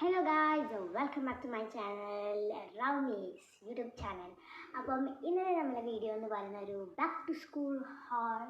Hello guys, welcome back to my channel റൗണീസ് YouTube channel. അപ്പം ഇന്നലെ നമ്മുടെ വീഡിയോ എന്ന് പറയുന്ന ഒരു back to school haul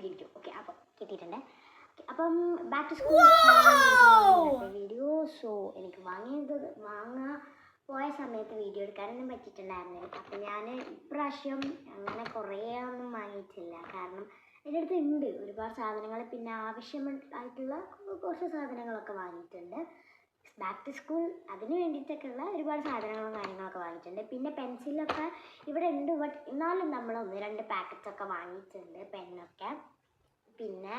video. Okay, അപ്പം കിട്ടിയിട്ടുണ്ട്. അപ്പം back to school video. So എനിക്ക് വാങ്ങാൻ പോയ സമയത്ത് വീഡിയോ എടുക്കാനൊന്നും പറ്റിയിട്ടുണ്ടായിരുന്നില്ല. അപ്പം ഞാൻ ഇപ്രാവശ്യം അങ്ങനെ കുറേ ഒന്നും വാങ്ങിയിട്ടില്ല. കാരണം എൻ്റെ അടുത്ത് ഉണ്ട് ഒരുപാട് സാധനങ്ങൾ, പിന്നെ ആവശ്യമായിട്ടുള്ള കുറച്ച് സാധനങ്ങളൊക്കെ വാങ്ങിയിട്ടുണ്ട്. ബാക്ക് ടു സ്കൂൾ അതിന് വേണ്ടിയിട്ടൊക്കെയുള്ള ഒരുപാട് സാധനങ്ങളും കാര്യങ്ങളൊക്കെ വാങ്ങിയിട്ടുണ്ട്. പിന്നെ പെൻസിലൊക്കെ ഇവിടെ ഉണ്ട്, ബട്ട് എന്നാലും നമ്മൾ 1-2 പാക്കറ്റ്സൊക്കെ വാങ്ങിയിട്ടുണ്ട് പെന്നൊക്കെ. പിന്നെ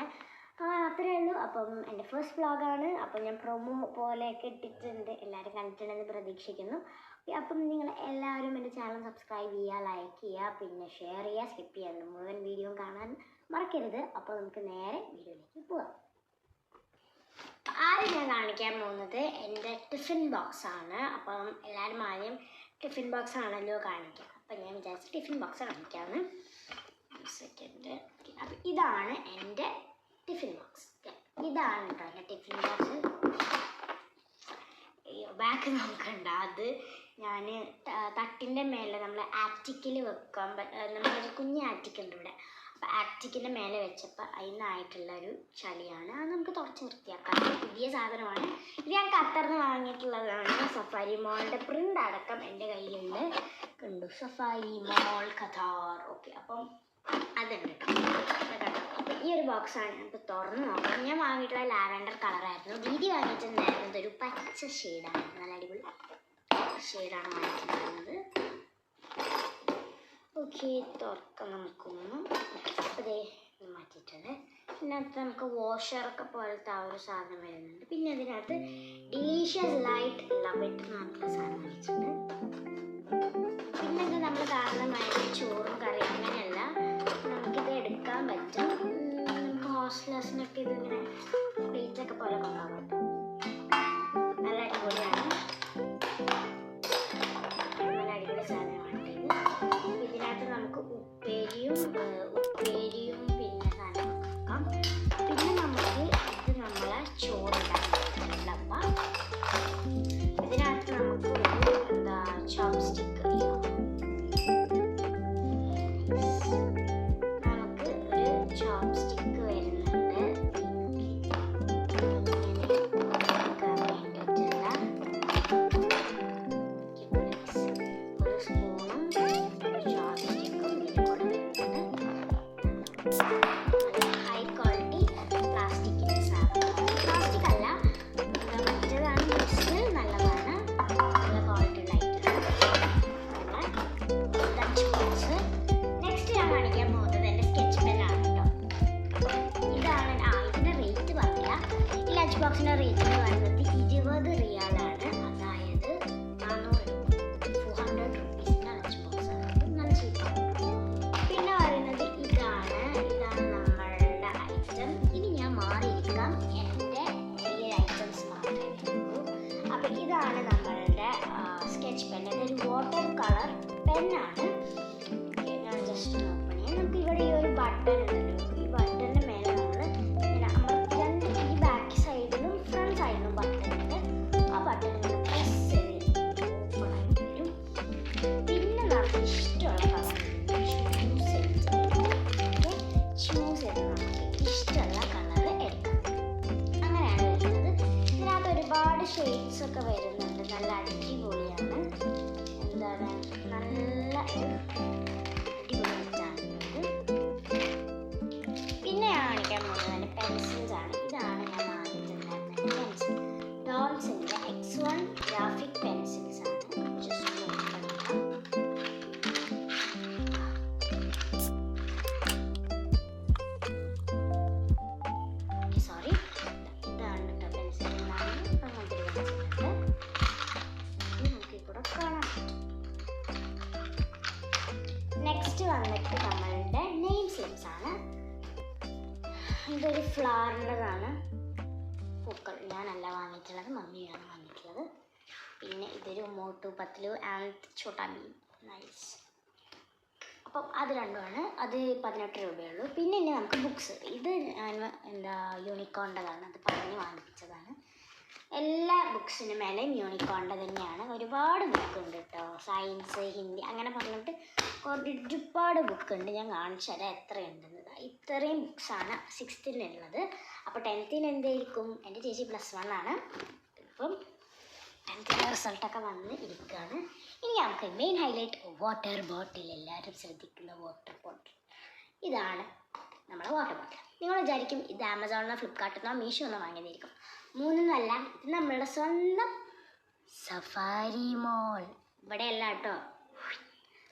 അത്രയേ ഉള്ളൂ. അപ്പം എൻ്റെ ഫസ്റ്റ് വ്ളോഗാണ്. അപ്പം ഞാൻ പ്രൊമോ പോലെയൊക്കെ ഇട്ടിട്ടുണ്ട്, എല്ലാവരും കണ്ടിട്ടുണ്ടെന്ന് പ്രതീക്ഷിക്കുന്നു. അപ്പം നിങ്ങൾ എല്ലാവരും എൻ്റെ ചാനൽ സബ്സ്ക്രൈബ് ചെയ്യുക, ലൈക്ക് ചെയ്യുക, പിന്നെ ഷെയർ ചെയ്യുക, സ്കിപ്പ് ചെയ്യാൻ മുഴുവൻ വീഡിയോ കാണാൻ മറക്കരുത്. അപ്പോൾ നമുക്ക് നേരെ വീഡിയോയിലേക്ക് പോവാം. ആദ്യം ഞാൻ കാണിക്കാൻ പോകുന്നത് എൻ്റെ ടിഫിൻ ബോക്സ് ആണ്. അപ്പം എല്ലാവരും ആദ്യം ടിഫിൻ ബോക്സ് ആണല്ലോ കാണിക്കുക. അപ്പം ഞാൻ വിചാരിച്ചു ടിഫിൻ ബോക്സ് കാണിക്കാമെന്ന്. സെക്കൻഡ്. അപ്പം ഇതാണ് എൻ്റെ ടിഫിൻ ബോക്സ്. ഇതാണ് കേട്ടോ എൻ്റെ ടിഫിൻ ബോക്സ്. ബാക്ക് നോക്കണ്ട, അത് ഞാൻ തട്ടിൻ്റെ മേലെ നമ്മൾ ആറ്റിക്കിൽ വെക്കാൻ നമ്മളൊരു കുഞ്ഞ് ആറ്റിക്കുണ്ട് ഇവിടെ. അപ്പോൾ ആറ്റിക്കിൻ്റെ മേലെ വെച്ചപ്പോൾ അതിനായിട്ടുള്ളൊരു ചളിയാണ്. അത് നമുക്ക് തുടച്ച് വൃത്തിയാക്കാം. പുതിയ സാധനമാണ് ഇത്. ഞാൻ ഖത്തറിൽ നിന്ന് വാങ്ങിയിട്ടുള്ളതാണ്. സഫാരി മോളിൻ്റെ പ്രിൻ്റ് അടക്കം എൻ്റെ കയ്യിലുണ്ട്. കണ്ടു, സഫാരി മോൾ ഖത്താർ. ഓക്കെ, അപ്പം അതുണ്ട് കേട്ടോ. അപ്പോൾ ഈ ഒരു ബോക്സാണ്. നമുക്ക് തുറന്ന് നോക്കാം. ഞാൻ വാങ്ങിയിട്ടുള്ള ലാവൻഡർ കളറായിരുന്നു. ദീദി വാങ്ങിയിട്ടുണ്ടായിരുന്നത് ഒരു പച്ച ഷെയ്ഡാണ്. നല്ല അടിപൊളി ഷെയ്ഡാണ് വാങ്ങിച്ചിട്ടുണ്ടായിരുന്നത്. ഓക്കെ, തുറക്കാം നമുക്കൊന്ന്. അതേ മാറ്റിയിട്ടുണ്ട്. ഇതിനകത്ത് നമുക്ക് വാഷറൊക്കെ പോലത്തെ ആ ഒരു സാധനം വരുന്നുണ്ട്. പിന്നെ അതിനകത്ത് ഡിലീഷ്യസ് ലൈറ്റ് ലവ് ഇട്ട് നമുക്കുള്ള സാധനം വാങ്ങിച്ചിട്ടുണ്ട്. പിന്നെ ഇത് നമ്മൾ കാണുന്നതായിട്ട് ചോറും കറിയും അങ്ങനെയല്ല, നമുക്കിത് എടുക്കാൻ പറ്റും. നമുക്ക് ഹോസ്റ്റലേഴ്സിനൊക്കെ ഇതിങ്ങനെ പ്ലേറ്റൊക്കെ പോലെ കൊണ്ടുപോകാൻ പറ്റും. നല്ല അടിപൊളിയാണ്. നല്ല അടിപൊളി സാധനമാണ് ഇത്. ഇതിനകത്ത് നമുക്ക് ഉപ്പേരിയും പിന്നെ സാധനമൊക്കെ വെക്കാം. പിന്നെ നമുക്ക് ഇത് നമ്മളെ ചോറുണ്ടാക്കാം. ഇതിനകത്ത് നമുക്ക് ഒരു ചോപ്പ് സ്റ്റിക്ക്, നമുക്ക് ഒരു ചോപ്പ് സ്റ്റിക്ക് വരുന്നുണ്ട്. ഒരു സ്പൂണും ഒരു ചോപ്പ് സ്റ്റിക്കും ഇതിന് കൂടെ വരുന്നുണ്ട്. ഹൈ ക്വാളിറ്റി പ്ലാസ്റ്റിക്കിൻ്റെ സാധനമാണ്. പ്ലാസ്റ്റിക് അല്ല, മറ്റേതാണ്. ബ്രിസ്റ്റൽ നല്ലതാണ്, നല്ല ക്വാളിറ്റി ഉള്ളതായിട്ടാണ്. Lunch box. നെക്സ്റ്റ് ഞാൻ കാണിക്കാൻ പോകുന്നത് എൻ്റെ സ്കെച്ച് പെന്നാണ് കേട്ടോ. ഇതാണ്. ഇതിൻ്റെ റേറ്റ് പറഞ്ഞില്ല. ഈ ലഞ്ച് ബോക്സിൻ്റെ റേറ്റ് എന്ന് പറയുന്നത് 20 റിയാലാണ്. അതായത് 400 റുപ്പീസിൻ്റെ ലഞ്ച് ബോക്സ് ആണ്. നല്ല ചീപ്പാണ്. പിന്നെ പറയുന്നത് ഇതാണ് നമ്മളുടെ ഐറ്റം. ഇനി ഞാൻ മാറിയിരിക്കാം, എൻ്റെ ഈ ഐറ്റംസ് മാത്രമേ ഉള്ളൂ. അപ്പം ഇതാണ് നമ്മളുടെ സ്കെച്ച് പെൻ. ഇതൊരു വാട്ടർ കളർ പെന്നാണ്. ഞാൻ ജസ്റ്റ് ഓപ്പൺ ചെയ്യാം. നമുക്ക് ഇവിടെ ഈ ഒരു ബട്ടൺ ഉണ്ടല്ലോ, ഈ ബട്ടണിൻ്റെ മേലെ നമ്മൾ ഇങ്ങനെ അമർത്തിയാണ്ട് ഈ ബാക്ക് സൈഡിലും ഫ്രണ്ട് സൈഡിലും ബട്ടൺ ഉണ്ട്. ആ ബട്ടൺ ഇങ്ങനെ പ്രസ് ചെയ്ത് ഓപ്പൺ ആയി വരും. പിന്നെ നമുക്ക് ഇഷ്ടമുള്ള കളർ ചൂസ് ചെയ്ത് നമുക്ക് ഇഷ്ടമുള്ള കളർ എടുക്കാം. അങ്ങനെയാണ് വരുന്നത്. ഇതിനകത്ത് ഒരുപാട് ഷെയ്ഡ്സ് ഒക്കെ വരുന്നുണ്ട്. നല്ല അടിപൊളിയാണ്. എന്താണ്, നല്ല അടിപൊളിയായിട്ടാണ്. പിന്നെ ഞാൻ കാണിക്കാൻ പോകുന്നത് പെൻസിൽസ് ആണ്. ഇതാണ് ഞാൻ വാങ്ങിയിട്ടുണ്ടായിരുന്നത് പെൻസിൽ. ഡോൾസിൻ്റെ X1 ഗ്രാഫിക് പെൻസിൽസ് ആണ്. ജസ്റ്റ് സോറി, ഇതാണ് കേട്ടോ പെൻസിൽ. അങ്ങനത്തെ പെൻസിലുണ്ട്. നമുക്ക് കൂടെ കാണാൻ പറ്റും. നെക്സ്റ്റ് വന്നിട്ട് നമ്മളുടെ നെയിം സ്ലിപ്സ് ആണ്. ഇതൊരു ഫ്ലവറിൻ്റെതാണ്. പൂക്കൾ ഞാനല്ല വാങ്ങിയിട്ടുള്ളത്, മമ്മിയാണ് വാങ്ങിയിട്ടുള്ളത്. പിന്നെ ഇതൊരു മോട്ടു പത്ലു ആൻഡ് ചോട്ടാ ഭീം. നൈസ്. അപ്പം അത് രണ്ടുമാണ്. അത് 18 രൂപയുള്ളൂ. പിന്നെ ഇനി നമുക്ക് ബുക്സ്. ഇത് ഞാൻ യൂണിക്കോണിൻ്റെതാണ്. അത് പറഞ്ഞ് വാങ്ങിച്ചതാണ്. എല്ലാ ബുക്സിനും മേലെയും യൂണിക്കോണിൻ്റെ തന്നെയാണ്. ഒരുപാട് ബുക്ക് ഉണ്ട് കേട്ടോ. സയൻസ്, ഹിന്ദി അങ്ങനെ പറഞ്ഞിട്ട് ഒരുപാട് ബുക്ക് ഉണ്ട്. ഞാൻ കാണിച്ചു തരാം എത്രയുണ്ടെന്ന്. ഇത്രയും ബുക്സാണ് 6th അപ്പോൾ 10th എന്തായിരിക്കും? എൻ്റെ ചേച്ചി +1 ആണ്. ഇപ്പം 10th റിസൾട്ടൊക്കെ വന്ന് ഇരിക്കുകയാണ്. ഇനി നമുക്ക് മെയിൻ ഹൈലൈറ്റ് വാട്ടർ ബോട്ടിൽ. എല്ലാവരും ശ്രദ്ധിക്കുന്ന വാട്ടർ ബോട്ടിൽ. ഇതാണ് നമ്മുടെ വാട്ടർ ബോട്ടിൽ. നിങ്ങൾ വിചാരിക്കും ഇത് ആമസോണിനോ ഫ്ലിപ്കാർട്ടിൽ നിന്നോ മീഷോ ഒന്നോ വാങ്ങിയതായിരിക്കും. 3 ഇത് നമ്മളുടെ സ്വന്തം സഫാരി മോൾ. ഇവിടെയല്ല കേട്ടോ,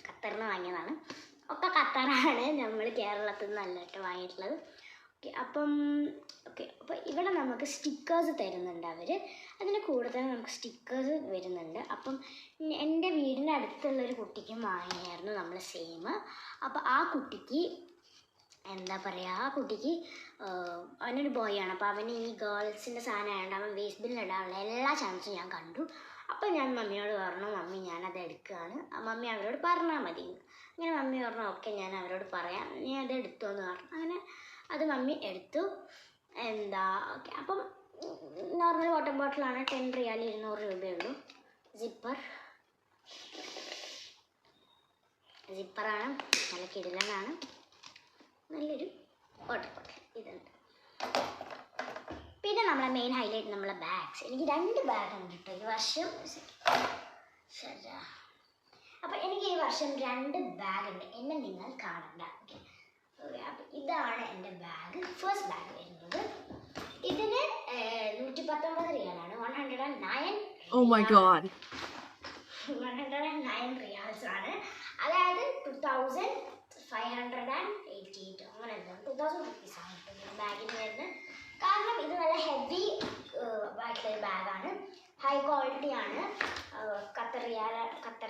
ഖത്തറിൽ നിന്ന് വാങ്ങിയതാണ്. ഒക്കെ ഖത്തറാണ്, നമ്മൾ കേരളത്തിൽ നിന്നല്ല കേട്ടോ വാങ്ങിയിട്ടുള്ളത്. അപ്പോൾ ഇവിടെ നമുക്ക് സ്റ്റിക്കേഴ്സ് തരുന്നുണ്ട് അവർ. അതിന് കൂടെ തന്നെ നമുക്ക് സ്റ്റിക്കേഴ്സ് വരുന്നുണ്ട്. അപ്പം എൻ്റെ വീടിൻ്റെ അടുത്തുള്ളൊരു കുട്ടിക്കും വാങ്ങിയായിരുന്നു നമ്മൾ സെയിം. അപ്പോൾ ആ കുട്ടിക്ക് അവനൊരു ബോയാണ്. അപ്പോൾ അവന് ഈ ഗേൾസിൻ്റെ സാധനമായതുകൊണ്ട് അവൻ വേസ്റ്റ് ബിന്നിലിടാനുള്ള എല്ലാ ചാൻസും ഞാൻ കണ്ടു. അപ്പോൾ ഞാൻ മമ്മിയോട് പറഞ്ഞു, മമ്മി ഞാനത് എടുക്കുകയാണ്, മമ്മി അവരോട് പറഞ്ഞാൽ മതി. അങ്ങനെ മമ്മി പറഞ്ഞു ഓക്കെ ഞാൻ അവരോട് പറയാം, നീ അത് എടുത്തോ എന്ന് പറഞ്ഞു. അങ്ങനെ അത് മമ്മി എടുത്തു. ഓക്കെ. അപ്പം നോർമൽ വാട്ടർ ബോട്ടിലാണ്. 10 റിയാൽ 200 രൂപയുള്ളൂ. സിപ്പറാണ്, നല്ല കിടിലനാണ്, നല്ലൊരു വാട്ടർ ബോട്ടിൽ ഇതുണ്ട്. പിന്നെ നമ്മളെ മെയിൻ ഹൈലൈറ്റ് നമ്മളെ ബാഗ്സ്. എനിക്ക് 2 ബാഗ് ഉണ്ട് കേട്ടോ ഈ വർഷം. അപ്പം എനിക്ക് ഈ വർഷം 2 ബാഗ് ഉണ്ട്. എന്നെ നിങ്ങൾ കാണണ്ട. ഓക്കെ. അപ്പം ഇതാണ് എൻ്റെ ബാഗ്. ഫസ്റ്റ് ബാഗ് വരുന്നത്. ഇതിന് 119 റിയാലാണ്. 109 റിയാൽസ് ആണ്. അതായത് 2588 അങ്ങനെ 2000 റുപ്പീസ് ആണ് ബാഗിന് വരുന്നത്. കാരണം ഇത് നല്ല ഹെവി ആയിട്ടുള്ളൊരു ബാഗാണ്, ഹൈ ക്വാളിറ്റി ആണ്. ഖത്തറിൽ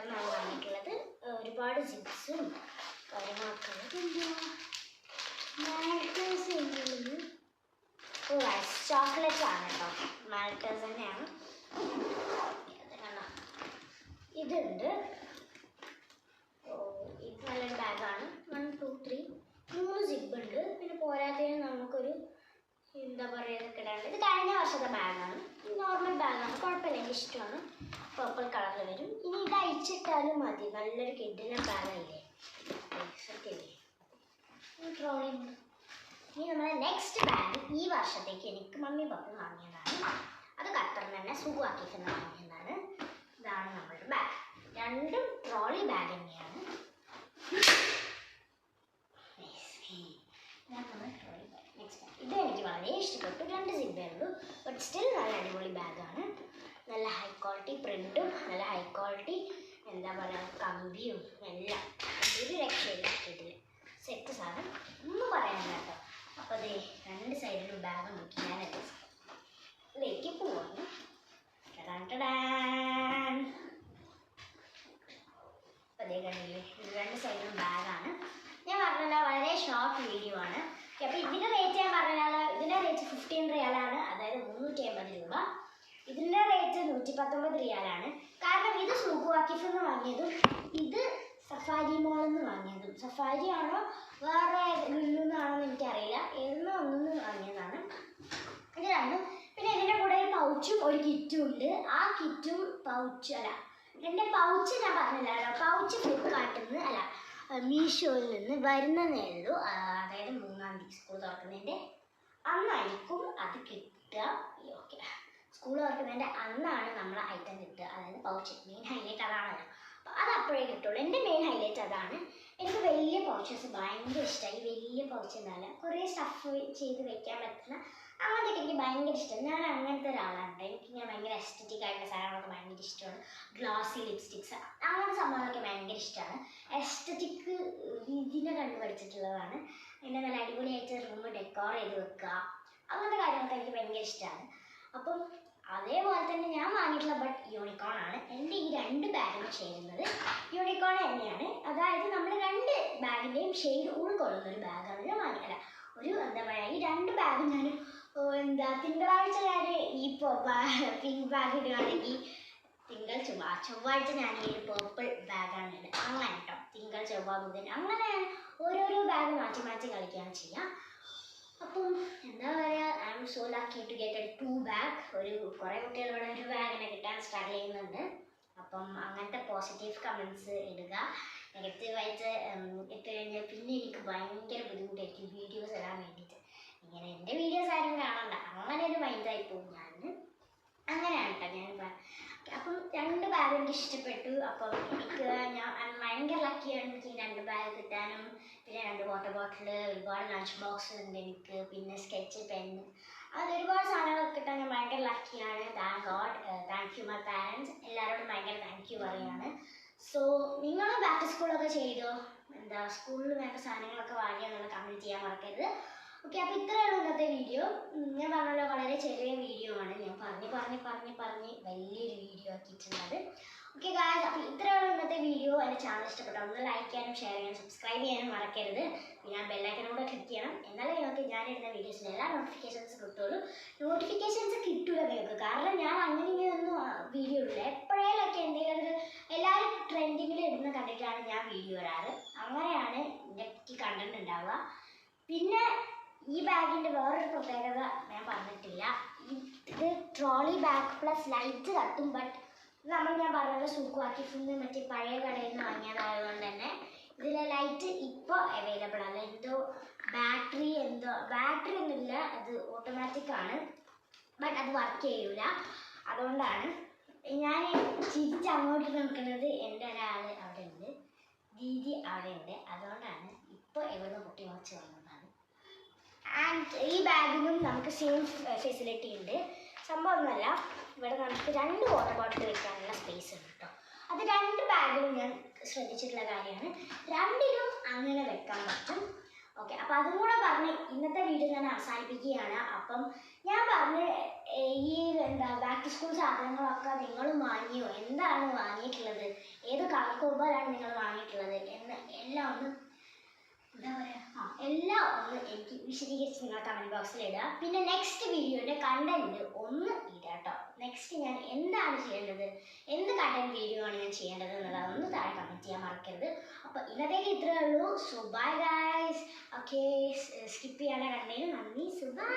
നിന്നാണ് വാങ്ങിയിട്ടുള്ളത്. ഒരുപാട് ജിപ്സും കാര്യങ്ങളൊക്കെ ചോക്ലേറ്റ്സ് ആണ് കേട്ടോ, മാൽട്ടേഴ്സ് തന്നെയാണ്. ഇതുണ്ട്. ഇത് നല്ലൊരു ബാഗാണ്. 1 2 3 ജിബ് ഉണ്ട്. പിന്നെ പോരാത്തതിന് നമുക്കൊരു ഇതൊക്കെ ഇടാണ്ട്. ഇത് കഴിഞ്ഞ വർഷത്തെ ബാഗാണ്. നോർമൽ ബാഗാണ്, കുഴപ്പമില്ല, എനിക്ക് ഇഷ്ടമാണ്. പർപ്പിൾ കളറിൽ വരും. ഇനി ഇത് അയച്ചിട്ടാലും മതി. നല്ലൊരു കിഡിലെ ബാഗല്ലേ, സത്യല്ലേ. ട്രോളി. ഇനി നമ്മുടെ നെക്സ്റ്റ് ബാഗ് ഈ വർഷത്തേക്ക് എനിക്ക് മമ്മി പപ്പ വാങ്ങിയതാണ്. അത് ഖത്തറിൽ തന്നെ സുഖാക്കിയിട്ട് വാങ്ങിയതാണ്. ഇതാണ് നമ്മുടെ ബാഗ്. 2 ട്രോളി ബാഗ് തന്നെയാണ്. ഇത് എനിക്ക് വളരെ ഇഷ്ടപ്പെട്ടു. 2 ജിബേ ഉള്ളൂ, ബട്ട് സ്റ്റിൽ നല്ല അടിപൊളി ബാഗാണ്. നല്ല ഹൈ ക്വാളിറ്റി പ്രിൻറ്റും നല്ല ഹൈ ക്വാളിറ്റി കമ്പിയും എല്ലാം ഒരു രക്ഷയില്ല. സെറ്റ് സാധനം ഒന്നും പറയാനില്ല കേട്ടോ. അപ്പോൾ അതേ 2 സൈഡിലും ബാഗ് നോക്കി ഞാൻ ഇതിലേക്ക് പോവാണ്. അതേ കണ്ടില്ലേ, 2 സൈഡിലും ബാഗാണ്. ഞാൻ പറഞ്ഞല്ലോ വളരെ ഷോർട്ട് വീഡിയോ ആണ്. അപ്പോൾ ഇതിൻ്റെ റേറ്റ് ഞാൻ പറഞ്ഞാൽ ഇതിൻ്റെ റേറ്റ് 15 റിയാലാണ്, അതായത് 350 രൂപ. ഇതിൻ്റെ റേറ്റ് 119 റിയാലാണ്. കാരണം ഇത് സൂഖ് വാക്കിഫിൽ നിന്ന് വാങ്ങിയതും ഇത് സഫാരി മോളിൽ നിന്ന് വാങ്ങിയതും. സഫാരി ആണോ വേറെ ലുലുന്നാണോ എന്ന് എനിക്കറിയില്ല, ഏതെന്നോ ഒന്നു വാങ്ങിയതാണ് ഇത് രണ്ടും. പിന്നെ ഇതിൻ്റെ കൂടെ ഒരു പൗച്ചും ഒരു കിറ്റും ഉണ്ട്. ആ കിറ്റും എൻ്റെ പൗച്ച് ഞാൻ പറഞ്ഞില്ലല്ലോ. പൗച്ച് ഫ്ലിപ്കാർട്ടിൽ നിന്ന് മീഷോയിൽ നിന്ന് വരുന്നതേ ഉള്ളൂ. അതായത് 3-ാം തീയതി സ്കൂൾ തുറക്കുന്നതിൻ്റെ അന്നായിരിക്കും അത് കിട്ടുക. ഓക്കെ, സ്കൂൾ തുറക്കുന്നതിൻ്റെ അന്നാണ് നമ്മളെ ഐറ്റം കിട്ടുക, അതായത് പൗച്ച്. മെയിൻ ഹൈലൈറ്റ് അതാണല്ലോ, അപ്പോൾ അത് അപ്പോഴേ കിട്ടുള്ളൂ. എൻ്റെ മെയിൻ ഹൈലൈറ്റ് അതാണ്. എനിക്ക് വലിയ പൗച്ചസ് ഭയങ്കര ഇഷ്ടമായി. വലിയ പൗച്ച് എന്നല്ല, കുറേ സ്റ്റഫ് ചെയ്ത് വെക്കാൻ പറ്റുന്ന അങ്ങനത്തെയൊക്കെ എനിക്ക് ഭയങ്കര ഇഷ്ടം. ഞാൻ അങ്ങനത്തെ ഒരാളാണ്. ഞാൻ ഭയങ്കര എസ്തറ്റിക് ആയിട്ടുള്ള സാധനങ്ങളൊക്കെ ഭയങ്കര ഇഷ്ടമാണ്. ഗ്ലോസി ലിപ്സ്റ്റിക്സ് അങ്ങനത്തെ സംഭവങ്ങളൊക്കെ ഭയങ്കര ഇഷ്ടമാണ്. എസ്തറ്റിക് ഇതിനെ കണ്ടുപഠിച്ചിട്ടുള്ളതാണ്. എൻ്റെ നല്ല അടിപൊളിയായിട്ട് റൂം ഡെക്കോർ ചെയ്ത് വെക്കുക, അങ്ങനത്തെ കാര്യങ്ങളൊക്കെ എനിക്ക് ഭയങ്കര ഇഷ്ടമാണ്. അപ്പം അതേപോലെ തന്നെ ഞാൻ വാങ്ങിയിട്ടുള്ള ബട്ട് യൂണിക്കോൺ ആണ്. എൻ്റെ ഈ 2 ബാഗിന് ചേരുന്നത് യൂണിക്കോൺ തന്നെയാണ്. അതായത് നമ്മൾ 2 ബാഗിൻ്റെയും ഷെയ്ഡ് ഉൾക്കൊള്ളുന്ന ഒരു ബാഗാണ് ഞാൻ വാങ്ങിയത്. ഈ 2 ബാഗും ഞാൻ തിങ്കളാഴ്ച ഞാൻ ഈ പിങ്ക് ബാഗ് ഇടുകയാണെങ്കിൽ ചൊവ്വാഴ്ച ഞാൻ ഈ ഒരു പേർപ്പിൾ ബാഗാണ് ഇടുന്നത്. അങ്ങനെ കേട്ടോ, തിങ്കൾ ചൊവ്വ ബുധൻ അങ്ങനെ ഓരോരോ ബാഗ് മാറ്റി മാറ്റി കളിക്കുകയാണ് ചെയ്യുക. അപ്പം എന്താ പറയുക, I am so lucky to get a 2 bag. കുറേ കുട്ടികളിവിടെ ഒരു ബാഗിനെ കിട്ടാൻ സ്ട്രഗിൾ ചെയ്യുന്നുണ്ട്. അപ്പം അങ്ങനത്തെ പോസിറ്റീവ് കമൻസ് ഇടുക. നെഗറ്റീവായിട്ട് ഇട്ട് കഴിഞ്ഞാൽ പിന്നെ എനിക്ക് ഭയങ്കര ബുദ്ധിമുട്ടായിരിക്കും വീഡിയോസ് ഇടാൻ വേണ്ടിയിട്ട്. ഇങ്ങനെ എൻ്റെ വീഡിയോസ് ആരും കാണണ്ട, അങ്ങനെ ഒരു മൈൻഡായി പോകും ഞാൻ. അങ്ങനെയാണ് കേട്ടോ ഞാൻ. അപ്പം 2 ബാഗ് എനിക്ക് ഇഷ്ടപ്പെട്ടു. അപ്പം ഞാൻ ഭയങ്കര ലക്കിയാണ് എനിക്ക് 2 ബാഗ് കിട്ടാനും. പിന്നെ 2 വാട്ടർ ബോട്ടിൽ, ഒരുപാട് ലഞ്ച് ബോക്സ് ഉണ്ട് എനിക്ക്, പിന്നെ സ്കെച്ച് പെന്ന്, അത് ഒരുപാട് സാധനങ്ങളൊക്കെ കിട്ടാൻ ഞാൻ ഭയങ്കര ലക്കിയാണ്. Thank God, thank you my parents. എല്ലാവരോടും ഭയങ്കര താങ്ക് യു പറയുകയാണ്. സോ നിങ്ങൾ ബാക്ക് ടു സ്കൂളൊക്കെ ചെയ്തോ? സ്കൂളിൽ വേണ്ട സാധനങ്ങളൊക്കെ വാങ്ങിയോ എന്നുള്ള കമൻറ്റ് ചെയ്യാൻ മറക്കരുത്. ഓക്കെ, അപ്പോൾ ഇത്രയാണ് ഇന്നത്തെ വീഡിയോ. ഞാൻ പറഞ്ഞല്ലോ വളരെ ചെറിയ വീഡിയോ ആണ്, ഞാൻ പറഞ്ഞ് വലിയൊരു വീഡിയോ ആക്കിയിട്ടുള്ളത്. ഓക്കെ ഗായ്സ്, അപ്പോൾ ഇത്രയാണ് ഇന്നത്തെ വീഡിയോ. എൻ്റെ ചാനൽ ഇഷ്ടപ്പെട്ടോ ഒന്ന് ലൈക്ക് ചെയ്യാനും ഷെയർ ചെയ്യാനും സബ്സ്ക്രൈബ് ചെയ്യാനും മറക്കരുത്. പിന്നെ ആ ബെല്ലൈക്കനും കൂടെ ക്ലിക്ക് ചെയ്യണം, എന്നാലേ നിങ്ങൾക്ക് ഞാനിടുന്ന വീഡിയോസിന് എല്ലാ നോട്ടിഫിക്കേഷൻസ് കിട്ടുള്ളൂ. നോട്ടിഫിക്കേഷൻസ് കിട്ടില്ല നിങ്ങൾക്ക്, കാരണം ഞാൻ അങ്ങനെയൊന്നും വീഡിയോ ഇടില്ല. എപ്പോഴേലൊക്കെ എന്തെങ്കിലും എല്ലാവരും ട്രെൻഡിങ്ങിൽ ഇടുന്ന കണ്ടിട്ടാണ് ഞാൻ വീഡിയോ ഇടാറ്. അങ്ങനെയാണ് എനിക്ക് കണ്ടന്റ് ഉണ്ടാവുക. പിന്നെ ഈ ബാഗിൻ്റെ വേറൊരു പ്രത്യേകത ഞാൻ പറഞ്ഞിട്ടില്ല. ഇത് ട്രോളി ബാഗ് പ്ലസ് ലൈറ്റ് കത്തും. ബട്ട് ഞാൻ പറഞ്ഞത് സൂക്കു ആക്കിഫിന്ന് മറ്റേ പഴയ കടയിൽ നിന്ന് വാങ്ങിയതായതുകൊണ്ട് തന്നെ ഇതിലെ ലൈറ്റ് ഇപ്പോൾ അവൈലബിൾ അല്ല. ബാറ്ററി ഒന്നുമില്ല, അത് ഓട്ടോമാറ്റിക് ആണ്. ബട്ട് അത് വർക്ക് ചെയ്യൂല. അതുകൊണ്ടാണ് ഞാൻ അങ്ങോട്ട് നോക്കുന്നത്. എൻ്റെ ഒരാൾ അവിടെ ഉണ്ട്, ദീദി അവിടെ ഉണ്ട്. അതുകൊണ്ടാണ് ഇപ്പോൾ എവിടെ പൊട്ടി മുറിച്ച് വന്നതാണ്. ആൻഡ് ഈ ബാഗിനും നമുക്ക് സെയിം ഫെസിലിറ്റി ഉണ്ട്. സംഭവമൊന്നുമല്ല, ഇവിടെ നമുക്ക് 2 വാട്ടർ ബോട്ടിൽ വെക്കാനുള്ള സ്പേസ് ഉണ്ട് കേട്ടോ. അത് 2 ബാഗിലും ഞാൻ ശ്രദ്ധിച്ചിട്ടുള്ള കാര്യമാണ്. 2ലും അങ്ങനെ വെക്കാൻ പറ്റും. ഓക്കെ, അപ്പോൾ അതും കൂടെ പറഞ്ഞ് ഇന്നത്തെ വീഡിയോ ഞാൻ അവസാനിപ്പിക്കുകയാണ്. അപ്പം ഞാൻ പറഞ്ഞ് ഈ ബാക്ക് ടു സ്കൂൾ സാധനങ്ങളൊക്കെ നിങ്ങളും വാങ്ങിയോ, എന്താണ് വാങ്ങിയിട്ടുള്ളത്, ഏത് കളർ കോമ്പോലാണ് നിങ്ങൾ വാങ്ങിയിട്ടുള്ളത് എന്ന് എല്ലാം ഒന്ന് എല്ലാം ഒന്ന് എനിക്ക് വിശദീകരിച്ച് നിങ്ങൾ കമൻറ്റ് ബോക്സിൽ ഇടുക. പിന്നെ നെക്സ്റ്റ് വീഡിയോയുടെ കണ്ടന്റ് ഒന്ന് ഇടുക കേട്ടോ. നെക്സ്റ്റ് ഞാൻ എന്താണ് ചെയ്യേണ്ടത്, എന്ത് കണ്ടന്റ് വീഡിയോ ആണ് ഞാൻ ചെയ്യേണ്ടത് എന്നുള്ളത് ഒന്ന് താഴെ കമൻറ്റ് ചെയ്യാൻ മറക്കരുത്. അപ്പോൾ ഇന്നത്തേക്ക് ഇത്രയേ ഉള്ളൂ. So bye guys. Okay, skip ചെയ്യാതെ കണ്ടതിന് നന്ദി. So by.